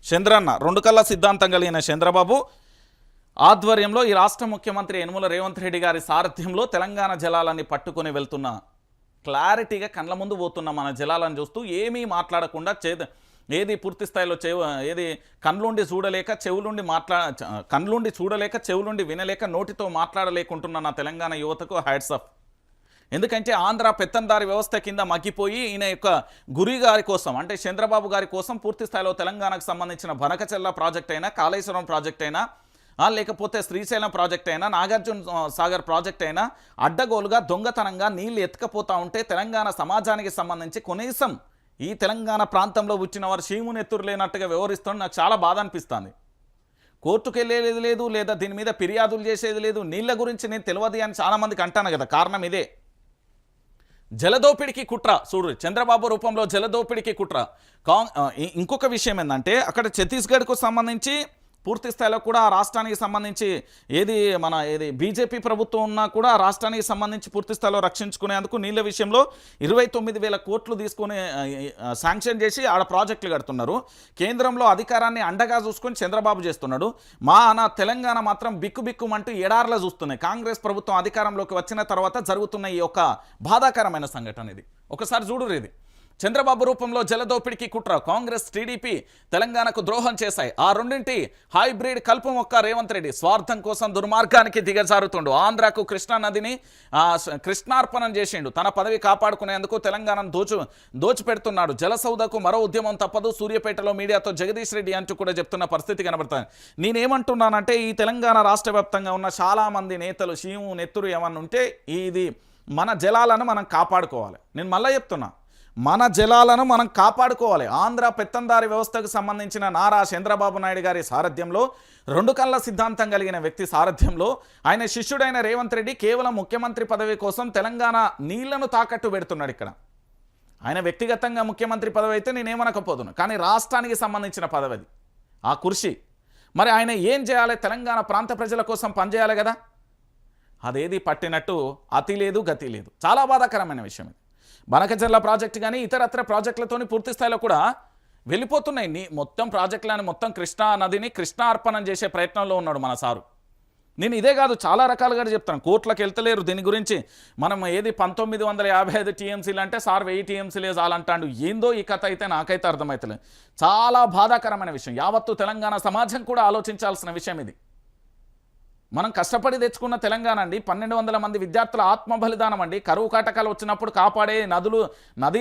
చంద్రన్న రెండు కళ్ళ సిద్ధాంతం కలిగిన చంద్రబాబు ఆధ్వర్యంలో ఈ రాష్ట్ర ముఖ్యమంత్రి యనమల రేవంత్ రెడ్డి గారి సారథ్యంలో తెలంగాణ జలాలని పట్టుకొని వెళ్తున్న క్లారిటీగా కళ్ళ ముందు పోతున్న మన జలాలను చూస్తూ ఏమీ మాట్లాడకుండా ఏది పూర్తి స్థాయిలో ఏది కళ్ళుండి చూడలేక చెవులుండి వినలేక నోటితో మాట్లాడలేకుంటున్న నా తెలంగాణ యువతకు హ్యాట్స్ ఆఫ్. ఎందుకంటే ఆంధ్ర పెత్తందారి వ్యవస్థ కింద మగ్గిపోయి ఈయన యొక్క గురి గారి కోసం అంటే చంద్రబాబు గారి కోసం పూర్తి స్థాయిలో తెలంగాణకు సంబంధించిన బనకచెర్ల ప్రాజెక్ట్ అయినా కాళేశ్వరం ప్రాజెక్ట్ అయినా లేకపోతే శ్రీశైలం ప్రాజెక్ట్ అయినా నాగార్జున సాగర్ ప్రాజెక్ట్ అయినా అడ్డగోలుగా దొంగతనంగా నీళ్లు ఎత్తుకపోతూ ఉంటే తెలంగాణ సమాజానికి సంబంధించి కనీసం ఈ తెలంగాణ ప్రాంతంలో వచ్చిన వారు చీమును ఎత్తురు లేనట్టుగా వ్యవహరిస్తుంటే నాకు చాలా బాధ అనిపిస్తుంది. కోర్టుకు వెళ్ళేది లేదు, లేదా దీని మీద ఫిర్యాదులు చేసేది లేదు. నీళ్ళ గురించి నేను తెలియదు అని చాలామందికి అంటాను కదా, కారణం ఇదే. జలదోపిడికి కుట్ర చూడు, చంద్రబాబు రూపంలో జలదోపిడికి కుట్ర. ఇంకొక విషయం ఏంటంటే అక్కడ ఛత్తీస్గఢ్కు సంబంధించి పూర్తి స్థాయిలో కూడా ఆ రాష్ట్రానికి సంబంధించి ఏది బీజేపీ ప్రభుత్వం ఉన్నా కూడా ఆ రాష్ట్రానికి సంబంధించి పూర్తి స్థాయిలో రక్షించుకునేందుకు నీళ్ళ విషయంలో 29,000 కోట్లు తీసుకొని శాంక్షన్ చేసి ఆడ ప్రాజెక్టులు కడుతున్నారు. కేంద్రంలో అధికారాన్ని అండగా చూసుకొని చంద్రబాబు చేస్తున్నాడు. నా తెలంగాణ మాత్రం బిక్కుబిక్కుమంటూ ఎడార్లా చూస్తున్నాయి. కాంగ్రెస్ ప్రభుత్వం అధికారంలోకి వచ్చిన తర్వాత జరుగుతున్న ఈ యొక్క బాధాకరమైన సంఘటన ఇది. ఒకసారి చూడురు, ఇది చంద్రబాబు రూపంలో జలదోపిడికి కుట్ర. కాంగ్రెస్ టీడీపీ తెలంగాణకు ద్రోహం చేశాయి. ఆ రెండింటి హైబ్రిడ్ కల్పం ఒక్క రేవంత్ రెడ్డి స్వార్థం కోసం దుర్మార్గానికి దిగజారుతుండు. ఆంధ్రాకు కృష్ణా నదిని కృష్ణార్పణం చేసిండు. తన పదవి కాపాడుకునేందుకు తెలంగాణను దోచిపెడుతున్నాడు. జలసౌదకు మరో ఉద్యమం తప్పదు. సూర్యాపేటలో మీడియాతో జగదీష్ రెడ్డి అంటూ కూడా చెప్తున్న పరిస్థితి కనబడుతుంది. నేనేమంటున్నానంటే ఈ తెలంగాణ రాష్ట్ర వ్యాప్తంగా ఉన్న చాలామంది నేతలు చీము నెత్తురు ఏమన్నా ఉంటే ఇది మన జలాలను మనం కాపాడుకోవాలి. నేను మళ్ళీ చెప్తున్నా, మన జలాలను మనం కాపాడుకోవాలి. ఆంధ్ర పెత్తందారి వ్యవస్థకు సంబంధించిన నారా చంద్రబాబు నాయుడు గారి సారథ్యంలో, రెండు కళ్ళ సిద్ధాంతం కలిగిన వ్యక్తి సారథ్యంలో ఆయన శిష్యుడైన రేవంత్ రెడ్డి కేవలం ముఖ్యమంత్రి పదవి కోసం తెలంగాణ నీళ్లను తాకట్టు పెడుతున్నాడు. ఇక్కడ ఆయన వ్యక్తిగతంగా ముఖ్యమంత్రి పదవి అయితే నేనేమనకపోతున్నా, కానీ రాష్ట్రానికి సంబంధించిన పదవి అది, ఆ కుర్చీ. మరి ఆయన ఏం చేయాలి? తెలంగాణ ప్రాంత ప్రజల కోసం పనిచేయాలి కదా. అదేది పట్టినట్టు అతి లేదు గతి లేదు. చాలా బాధాకరమైన విషయం ఇది. బనకచెర్ల ప్రాజెక్టు కానీ ఇతరత్ర ప్రాజెక్టులతోని పూర్తి స్థాయిలో కూడా వెళ్ళిపోతున్నాయి. మొత్తం ప్రాజెక్టులను మొత్తం కృష్ణా నదిని కృష్ణార్పణం చేసే ప్రయత్నంలో ఉన్నాడు మన సారు. నేను ఇదే కాదు చాలా రకాలుగా చెప్తాను. కోర్టులకు వెళ్తలేరు దీని గురించి. మనం ఏది 1955 టీఎంసీలు అంటే సార్ 1000 టీఎంసీలే చాలంటాడు. ఏందో ఈ కథ అయితే నాకైతే అర్థమవుతలేదు. చాలా బాధాకరమైన విషయం. యావత్తు తెలంగాణ సమాజం కూడా ఆలోచించాల్సిన విషయం ఇది. మనం కష్టపడి తెచ్చుకున్న తెలంగాణ అండి. 1200 మంది విద్యార్థుల ఆత్మ బలిదానం అండి. కరువు కాటకాలు వచ్చినప్పుడు కాపాడే నది